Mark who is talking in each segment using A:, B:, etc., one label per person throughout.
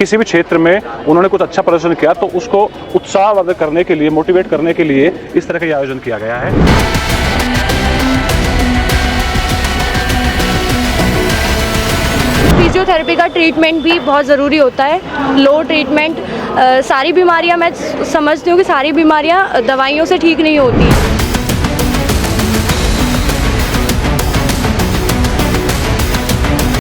A: किसी भी क्षेत्र में उन्होंने कुछ अच्छा प्रदर्शन किया तो उसको उत्साहवर्धक करने के लिए, मोटिवेट करने के लिए इस तरह का आयोजन किया गया है।
B: फिजियोथेरेपी का ट्रीटमेंट भी बहुत ज़रूरी होता है। लो ट्रीटमेंट, सारी बीमारियां, मैं समझती हूँ कि सारी बीमारियां दवाइयों से ठीक नहीं होती।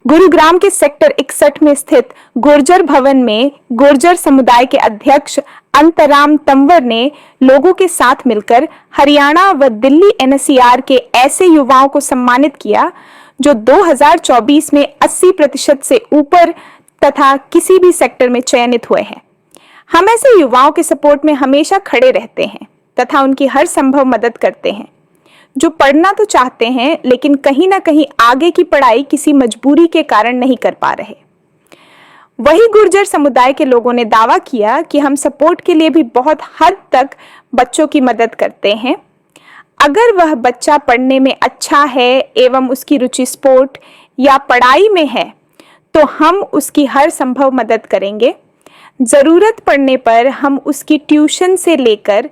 C: गुरुग्राम के सेक्टर 61 में स्थित गुर्जर भवन में गुर्जर समुदाय के अध्यक्ष अंतराम तंवर ने लोगों के साथ मिलकर हरियाणा व दिल्ली एनसीआर के ऐसे युवाओं को सम्मानित किया जो 2024 में 80% से ऊपर तथा किसी भी सेक्टर में चयनित हुए हैं। हम ऐसे युवाओं के सपोर्ट में हमेशा खड़े रहते हैं तथा उनकी हर संभव मदद करते हैं जो पढ़ना तो चाहते हैं लेकिन कहीं ना कहीं आगे की पढ़ाई किसी मजबूरी के कारण नहीं कर पा रहे। वही गुर्जर समुदाय के लोगों ने दावा किया कि हम सपोर्ट के लिए भी बहुत हद तक बच्चों की मदद करते हैं। अगर वह बच्चा पढ़ने में अच्छा है एवं उसकी रुचि स्पोर्ट या पढ़ाई में है तो हम उसकी हर संभव मदद करेंगे। जरूरत पड़ने पर हम उसकी ट्यूशन से लेकर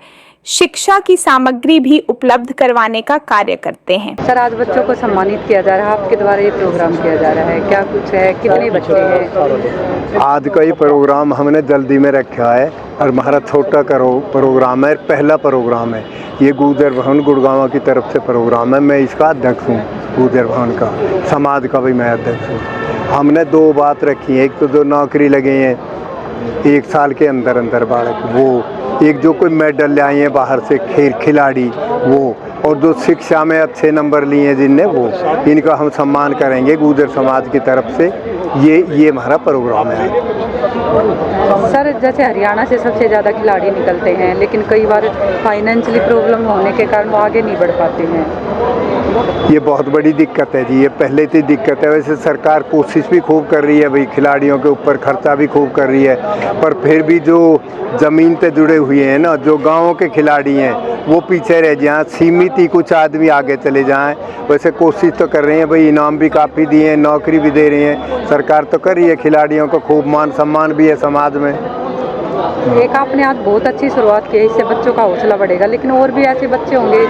C: शिक्षा की सामग्री भी उपलब्ध करवाने का कार्य करते हैं।
D: सर, आज बच्चों को सम्मानित किया जा रहा है, आपके द्वारा ये प्रोग्राम किया जा रहा है, क्या कुछ है, कितने बच्चे हैं?
E: आज का ये प्रोग्राम हमने जल्दी में रखा है और हमारा छोटा प्रोग्राम है, पहला प्रोग्राम है। ये गुर्जर भवन गुड़गांव की तरफ से प्रोग्राम है। मैं इसका अध्यक्ष हूँ, गुर्जर भवन का, समाज का भी मैं अध्यक्ष हूँ। हमने 2 बात रखी है, एक तो जो नौकरी लगे हैं 1 साल के अंदर अंदर बालक, वो एक जो कोई मेडल ले आए हैं बाहर से खेल खिलाड़ी वो, और जो शिक्षा में अच्छे नंबर लिए हैं जिनने वो, इनका हम सम्मान करेंगे गुर्जर समाज की तरफ से। ये हमारा प्रोग्राम है।
D: सर, जैसे हरियाणा से सबसे ज़्यादा खिलाड़ी निकलते हैं लेकिन कई बार फाइनेंशियली प्रॉब्लम होने के कारण वो आगे नहीं बढ़ पाते हैं।
E: ये बहुत बड़ी दिक्कत है जी, ये पहले से दिक्कत है। वैसे सरकार कोशिश भी खूब कर रही है भाई, खिलाड़ियों के ऊपर खर्चा भी खूब कर रही है, पर फिर भी जो ज़मीन पे जुड़े हुए हैं ना, जो गाँव के खिलाड़ी हैं वो पीछे रह जाएं, सीमित ही कुछ आदमी आगे चले जाएं। वैसे कोशिश तो कर रहे हैं भाई, इनाम भी काफ़ी दिए हैं, नौकरी भी दे रही हैं, सरकार तो कर रही है, खिलाड़ियों को खूब मान सम्मान भी है समाज में।
D: एक आपने आज बहुत अच्छी शुरुआत की है, इससे बच्चों का हौसला बढ़ेगा, लेकिन और भी ऐसे बच्चे होंगे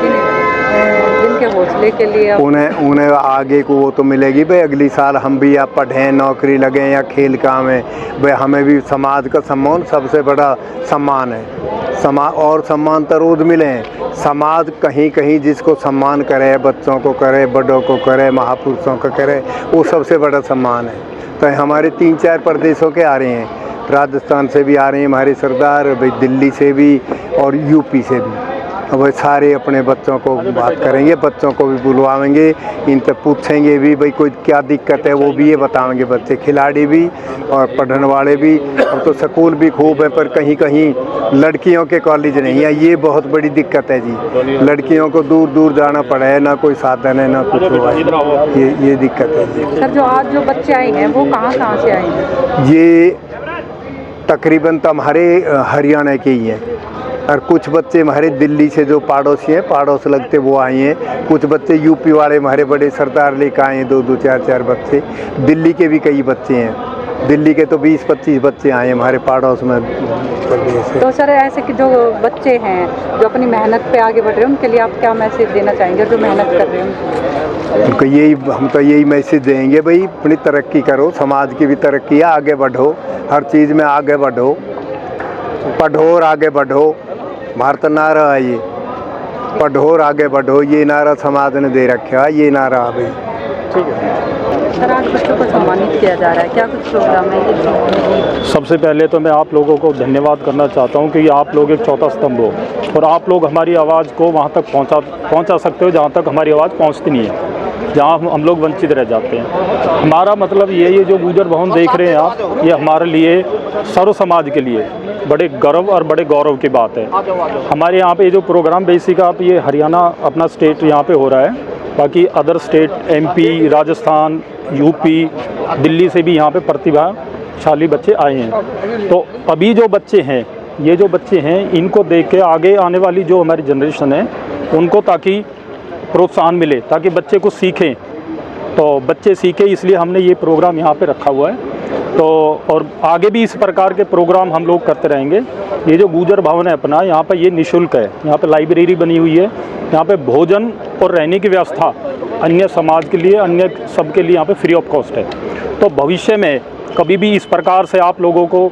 D: जिनके हौसले के लिए
E: उन्हें आगे को वो तो मिलेगी भाई, अगली साल हम भी या पढ़ें, नौकरी लगें या खेल काम है भाई, हमें भी समाज का सम्मान सबसे बड़ा सम्मान है। और सम्मान तो रोज मिले। समाज कहीं कहीं जिसको सम्मान करे, बच्चों को करे, बड़ों को करे, महापुरुषों को करे, वो सबसे बड़ा सम्मान है। तो हमारे 3-4 प्रदेशों के आ रहे हैं, राजस्थान से भी आ रहे हैं हमारे सरदार भाई, दिल्ली से भी और यूपी से भी। अब सारे अपने बच्चों को बात करेंगे, बच्चों को भी बुलवाएंगे, इनसे पूछेंगे भी भाई कोई क्या दिक्कत है, वो भी ये बताएंगे बच्चे, खिलाड़ी भी और पढ़ने वाले भी। अब तो स्कूल भी खूब है पर कहीं कहीं लड़कियों के कॉलेज नहीं है, ये बहुत बड़ी दिक्कत है जी। लड़कियों को दूर दूर जाना पड़ा है, ना कोई साधन है ना कुछ हुआ है, ये दिक्कत है जी।
D: सर, जो आज जो बच्चे आए हैं वो कहाँ से आए हैं?
E: ये तकरीबन तो हमारे हरियाणा के ही हैं, और कुछ बच्चे हमारे दिल्ली से जो पड़ोसी हैं, पड़ोस लगते वो आए हैं। कुछ बच्चे यूपी वाले हमारे बड़े सरदार लेकर आए हैं, 2-2, 4-4 बच्चे। दिल्ली के भी कई बच्चे हैं, दिल्ली के तो 20-25 बच्चे आए हैं हमारे पड़ोस में।
D: तो सर, ऐसे कि जो बच्चे हैं जो अपनी मेहनत पे आगे बढ़ रहे हैं, उनके लिए आप क्या मैसेज देना चाहेंगे जो मेहनत कर रहे हैं?
E: हम तो यही मैसेज देंगे भाई, अपनी तरक्की करो, समाज की भी तरक्की है, आगे बढ़ो, हर चीज़ में आगे बढ़ो, पढ़ो और आगे बढ़ो। भारत नारा है ये, पढ़ो और आगे बढ़ो, ये नारा समाज ने दे रखा है, ये नारा है भाई।
D: ठीक है सर, आज बच्चों को सम्मानित किया जा रहा है, क्या कुछ प्रोग्राम है?
A: सबसे पहले तो मैं आप लोगों को धन्यवाद करना चाहता हूं कि आप लोग एक चौथा स्तंभ हो और आप लोग हमारी आवाज़ को वहां तक पहुंचा सकते हो जहां तक हमारी आवाज़ पहुंचती नहीं है, जहां हम लोग वंचित रह जाते हैं। हमारा मतलब ये जो गुर्जर भवन देख रहे हैं आप, ये हमारे लिए, सर्व समाज के लिए बड़े गर्व और बड़े गौरव की बात है। हमारे यहाँ पे जो प्रोग्राम बेसिक आप, ये हरियाणा अपना स्टेट यहाँ पे हो रहा है, बाकी other state MP, Rajasthan, UP, Delhi से भी यहाँ पे प्रतिभाशाली बच्चे आए हैं। तो अभी जो बच्चे हैं, ये जो बच्चे हैं, इनको देख के आगे आने वाली जो हमारी जनरेशन है उनको ताकि प्रोत्साहन मिले, ताकि बच्चे कुछ सीखें, तो बच्चे सीखें, इसलिए हमने ये प्रोग्राम यहाँ पे रखा हुआ है। तो और आगे भी इस प्रकार के प्रोग्राम हम लोग करते रहेंगे। ये जो गुर्जर भवन है अपना, यहाँ पे ये निःशुल्क है, यहाँ पे लाइब्रेरी बनी हुई है, यहाँ पे भोजन और रहने की व्यवस्था अन्य समाज के लिए, अन्य सबके लिए यहाँ पे फ्री ऑफ कॉस्ट है। तो भविष्य में कभी भी इस प्रकार से आप लोगों को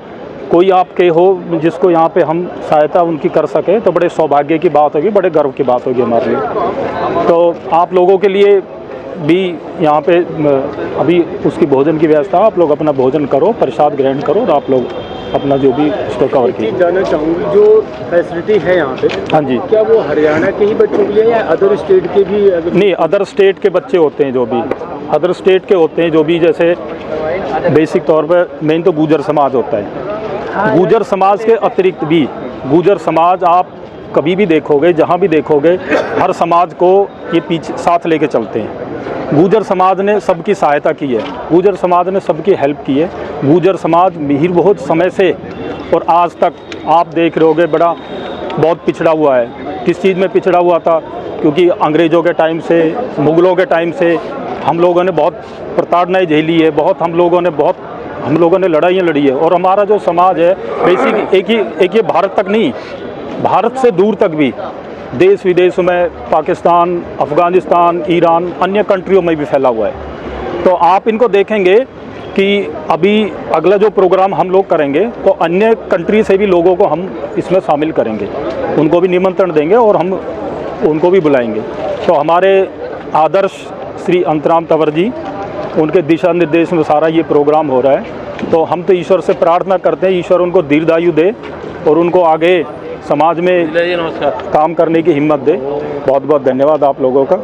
A: कोई आपके हो जिसको यहाँ पे हम सहायता उनकी कर सके तो बड़े सौभाग्य की बात होगी, बड़े गर्व की बात होगी हमारे लिए। तो आप लोगों के लिए भी यहाँ पे अभी उसकी भोजन की व्यवस्था, आप लोग अपना भोजन करो, प्रसाद ग्रहण करो और आप लोग अपना जो भी उसको कवर कीजिए।
F: जानना चाहूँगी जो फैसिलिटी है यहाँ पे,
A: हाँ जी,
F: क्या वो हरियाणा के ही बच्चों के लिए या अदर स्टेट के भी?
A: नहीं, अदर स्टेट के बच्चे होते हैं, जो भी अदर स्टेट के होते हैं, जो भी जैसे बेसिक तौर पर मेन तो गुर्जर समाज होता है। गुर्जर समाज के अतिरिक्त भी गुर्जर समाज आप कभी भी देखोगे, जहाँ भी देखोगे, हर समाज को ये पीछे साथ लेके चलते हैं। गुर्जर समाज ने सबकी सहायता की है, गुर्जर समाज ने सबकी हेल्प की है। गुर्जर समाज मिहिर बहुत समय से और आज तक आप देख रहे होगे बहुत पिछड़ा हुआ है। किस चीज़ में पिछड़ा हुआ था? क्योंकि अंग्रेज़ों के टाइम से, मुग़लों के टाइम से हम लोगों ने बहुत प्रताड़नाएँ झेली है, हम लोगों ने लड़ाइयाँ लड़ी है। और हमारा जो समाज है बेसिक एक ये भारत तक नहीं, भारत से दूर तक भी, देश विदेशों में, पाकिस्तान, अफ़गानिस्तान, ईरान, अन्य कंट्रियों में भी फैला हुआ है। तो आप इनको देखेंगे कि अभी अगला जो प्रोग्राम हम लोग करेंगे तो अन्य कंट्री से भी लोगों को हम इसमें शामिल करेंगे, उनको भी निमंत्रण देंगे और हम उनको भी बुलाएंगे। तो हमारे आदर्श श्री अंतराम तंवर जी, उनके दिशा निर्देश में सारा ये प्रोग्राम हो रहा है। तो हम तो ईश्वर से प्रार्थना करते हैं, ईश्वर उनको दीर्घायु दे और उनको आगे समाज में काम करने की हिम्मत दे। बहुत बहुत धन्यवाद आप लोगों का।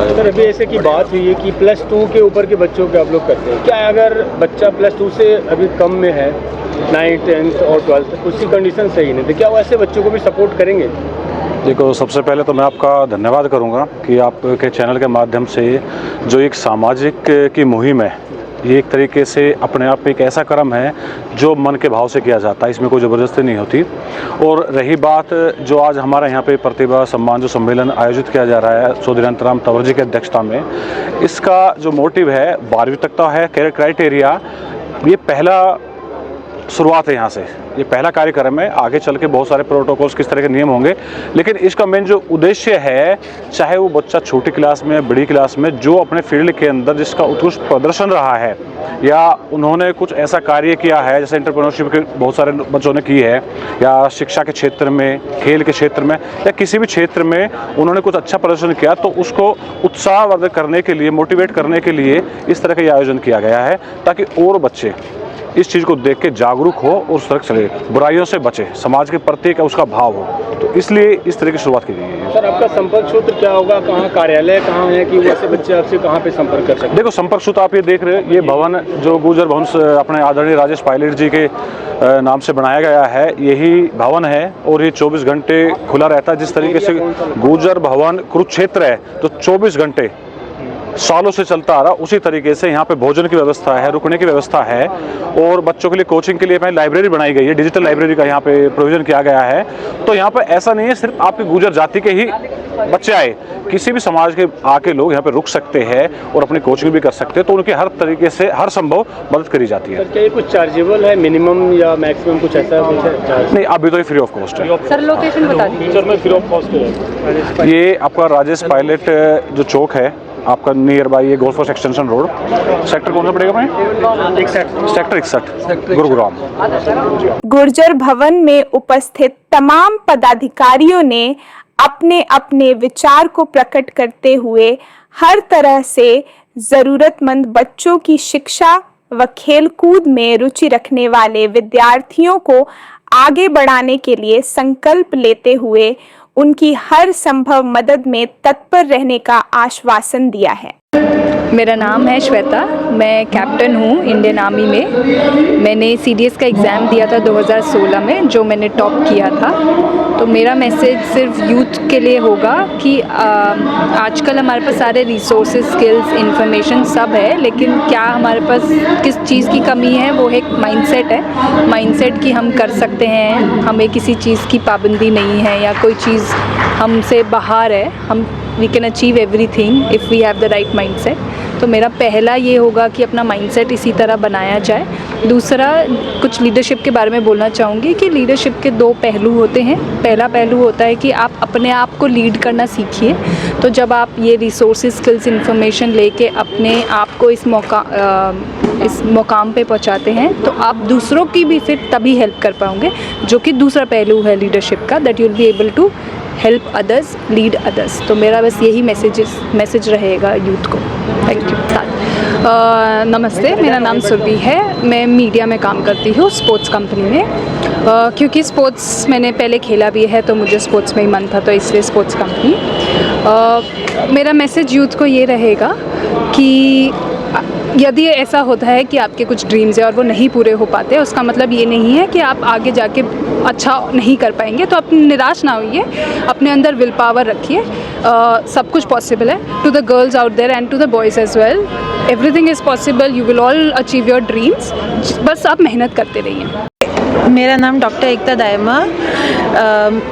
F: सर, अभी ऐसे की बात हुई है कि +2 के ऊपर के बच्चों के आप लोग करते हैं, क्या अगर बच्चा +2 से अभी कम में है, 9th 10th और 12th, उसकी कंडीशन सही नहीं, तो क्या वो ऐसे बच्चों को भी सपोर्ट करेंगे?
G: देखो, सबसे पहले तो मैं आपका धन्यवाद करूंगा कि आपके चैनल के माध्यम से जो एक सामाजिक की मुहिम है, ये एक तरीके से अपने आप में एक ऐसा कर्म है जो मन के भाव से किया जाता है, इसमें कोई ज़बरदस्ती नहीं होती। और रही बात जो आज हमारे यहाँ पे प्रतिभा सम्मान जो सम्मेलन आयोजित किया जा रहा है चौधरी अंतराम तंवर जी की अध्यक्षता में, इसका जो मोटिव है 12वीं तक का है क्राइटेरिया। ये पहला शुरुआत है, यहाँ से ये पहला कार्यक्रम है। आगे चल के बहुत सारे प्रोटोकॉल्स, किस तरह के नियम होंगे, लेकिन इसका मेन जो उद्देश्य है, चाहे वो बच्चा छोटी क्लास में, बड़ी क्लास में, जो अपने फील्ड के अंदर जिसका उत्कृष्ट प्रदर्शन रहा है या उन्होंने कुछ ऐसा कार्य किया है, जैसे एंटरप्रेन्योरशिप के बहुत सारे बच्चों ने की है, या शिक्षा के क्षेत्र में, खेल के क्षेत्र में, या किसी भी क्षेत्र में उन्होंने कुछ अच्छा प्रदर्शन किया, तो उसको उत्साहवर्धक करने के लिए, मोटिवेट करने के लिए इस तरह का ये आयोजन किया गया है, ताकि और बच्चे इस चीज़ को देख के जागरूक हो और उस तरह चले, बुराइयों से बचे, समाज के प्रति का उसका भाव हो। तो इसलिए इस तरह की शुरुआत की गई है।
F: सर, आपका संपर्क सूत्र क्या होगा? कहाँ कार्यालय कहाँ है कि वैसे बच्चे आपसे कहाँ पे संपर्क कर सकते हैं?
G: देखो, संपर्क सूत्र आप ये देख रहे हैं, ये भवन जो गुर्जर भवन अपने आदरणीय राजेश पायलट जी के नाम से बनाया गया है, यही भवन है और ये 24 घंटे खुला रहता है। जिस तरीके से गुर्जर भवन कुरुक्षेत्र है तो 24 घंटे सालों से चलता आ रहा, उसी तरीके से यहाँ पे भोजन की व्यवस्था है, रुकने की व्यवस्था है, और बच्चों के लिए कोचिंग के लिए लाइब्रेरी बनाई गई है, डिजिटल लाइब्रेरी का यहाँ पे प्रोविजन किया गया है। तो यहाँ पे ऐसा नहीं है सिर्फ आपकी गुर्जर जाति के ही बच्चे आए, किसी भी समाज के आके लोग यहाँ पे रुक सकते हैं और अपनी कोचिंग भी कर सकते हैं। तो उनकी हर तरीके से हर संभव मदद करी जाती है।
F: क्या ये कुछ चार्जेबल है, मिनिमम या मैक्सिमम कुछ ऐसा कुछ है?
G: नहीं, अभी तो ये फ्री ऑफ कॉस्ट है।
D: सर, लोकेशन बता दीजिए।
A: फ्यूचर में फ्री ऑफ कॉस्ट है।
G: ये आपका राजेश पायलट जो चौक है आपका नियर बाई, ये golf course extension road, sector कौन सा पड़ेगा भाई? सेक्टर 61, गुरुग्राम।
C: गुर्जर भवन में उपस्थित तमाम पदाधिकारियों ने अपने अपने विचार को प्रकट करते हुए हर तरह से जरूरतमंद बच्चों की शिक्षा व खेलकूद में रुचि रखने वाले विद्यार्थियों को आगे बढ़ाने के लिए संकल्प लेते हुए उनकी हर संभव मदद में तत्पर रहने का आश्वासन दिया है।
H: मेरा नाम है श्वेता, मैं कैप्टन हूँ इंडियन आर्मी में। मैंने CDS का एग्ज़ाम दिया था 2016 में, जो मैंने टॉप किया था। तो मेरा मैसेज सिर्फ यूथ के लिए होगा कि आजकल हमारे पास सारे रिसोर्सेज, स्किल्स, इंफॉर्मेशन सब है, लेकिन क्या हमारे पास किस चीज़ की कमी है, वो एक माइंडसेट है। माइंडसेट कि हम कर सकते हैं, हमें किसी चीज़ की पाबंदी नहीं है या कोई चीज़ हमसे बाहर है, we can achieve everything if we have the right mindset. तो मेरा पहला ये होगा कि अपना माइंडसेट इसी तरह बनाया जाए। दूसरा, कुछ लीडरशिप के बारे में बोलना चाहूँगी कि लीडरशिप के दो पहलू होते हैं। पहला पहलू होता है कि आप अपने आप को लीड करना सीखिए। तो जब आप ये रिसोर्सेज, स्किल्स, इन्फॉर्मेशन लेके अपने आप को इस मुकाम पे पहुंचाते हैं तो आप दूसरों की भी फिर तभी हेल्प कर पाओगे, जो कि दूसरा पहलू है लीडरशिप का, that you will be able to help others, lead others. तो मेरा बस यही मैसेज रहेगा यूथ को। Thank you. नमस्ते, मेरा नाम सुरभि है। मैं मीडिया में काम करती हूँ, स्पोर्ट्स कंपनी में। क्योंकि स्पोर्ट्स मैंने पहले खेला भी है तो मुझे स्पोर्ट्स में ही मन था, तो इसलिए स्पोर्ट्स कंपनी। मेरा मैसेज यूथ को ये रहेगा कि यदि ऐसा होता है कि आपके कुछ ड्रीम्स है और वो नहीं पूरे हो पाते, उसका मतलब ये नहीं है कि आप आगे जाके अच्छा नहीं कर पाएंगे। तो आप निराश ना होइए, अपने अंदर विल पावर रखिए। सब कुछ पॉसिबल है। To the girls out there and to the boys as well, everything is possible. You will all achieve your dreams. बस आप मेहनत करते रहिए।
I: मेरा नाम डॉक्टर एकता दायमा।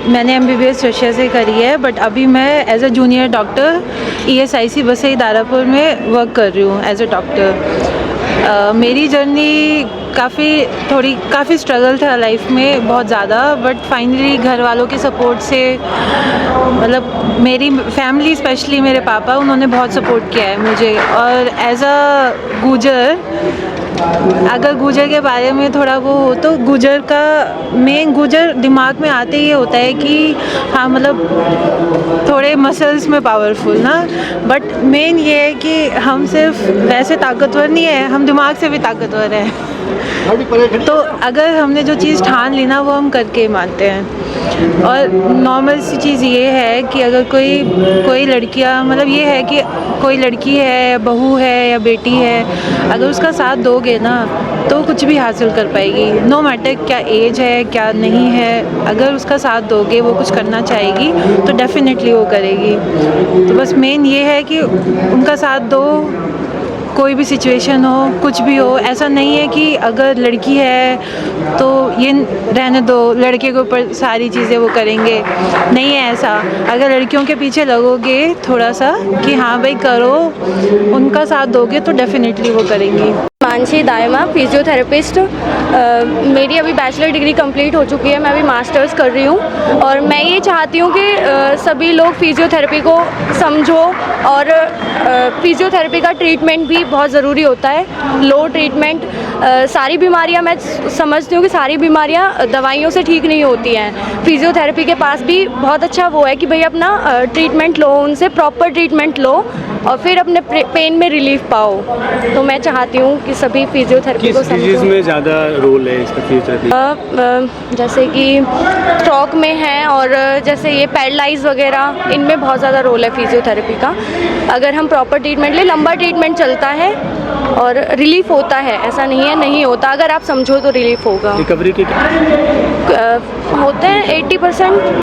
I: मैंने MBBS रशिया से करी है, बट अभी मैं as a junior doctor ESIC Basai Darapur में वर्क कर रही हूँ एज अ डॉक्टर। मेरी जर्नी काफ़ी स्ट्रगल था लाइफ में, बहुत ज़्यादा, बट फाइनली घर वालों के सपोर्ट से, मतलब मेरी फैमिली स्पेशली मेरे पापा, उन्होंने बहुत सपोर्ट किया है मुझे। और एज अ गुजर, अगर गुजर के बारे में थोड़ा वो हो तो गुजर दिमाग में आते ही होता है कि हाँ, मतलब थोड़े मसल्स में पावरफुल ना, बट मेन ये है कि हम सिर्फ वैसे ताकतवर नहीं है, हम दिमाग से भी ताकतवर हैं। तो अगर हमने जो चीज़ ठान ली ना, वो हम करके मानते हैं। और नॉर्मल सी चीज़ ये है कि अगर कोई लड़कियां, मतलब ये है कि कोई लड़की है, बहू है या बेटी है, अगर उसका साथ दोगे ना तो कुछ भी हासिल कर पाएगी। नो मैटर क्या एज है, क्या नहीं है, अगर उसका साथ दोगे, वो कुछ करना चाहेगी तो डेफिनेटली वो करेगी। तो बस मेन ये है कि उनका साथ दो, कोई भी सिचुएशन हो, कुछ भी हो। ऐसा नहीं है कि अगर लड़की है तो ये रहने दो, लड़के के ऊपर सारी चीज़ें वो करेंगे, नहीं है ऐसा। अगर लड़कियों के पीछे लगोगे थोड़ा सा कि हाँ भाई करो, उनका साथ दोगे तो डेफिनेटली वो करेंगी।
B: मानसी दायमा, फिजियोथेरेपिस्ट। मेरी अभी बैचलर डिग्री कंप्लीट हो चुकी है, मैं अभी मास्टर्स कर रही हूँ। और मैं ये चाहती हूँ कि सभी लोग फिजियोथेरेपी को समझो। और फिजियोथेरेपी का ट्रीटमेंट भी बहुत ज़रूरी होता है, लो ट्रीटमेंट। सारी बीमारियाँ, मैं समझती हूँ कि सारी बीमारियाँ दवाइयों से ठीक नहीं होती हैं। फिजियोथेरेपी के पास भी बहुत अच्छा वो है कि भाई अपना ट्रीटमेंट लो, उनसे प्रॉपर ट्रीटमेंट लो और फिर अपने पेन में रिलीफ पाओ। तो मैं चाहती हूँ कि सभी फिजियोथेरेपी को समझो।
F: किस में ज़्यादा रोल है इसका फिजियोथेरेपी?
B: जैसे कि स्ट्रोक में है और जैसे ये पैरालाइज वगैरह, इनमें बहुत ज़्यादा रोल है फिजियोथेरेपी का। अगर हम प्रॉपर ट्रीटमेंट ले, लंबा ट्रीटमेंट चलता है और रिलीफ होता है, ऐसा नहीं है नहीं होता। अगर आप समझो तो रिलीफ होगा।
F: रिकवरी के
B: होते हैं 80%।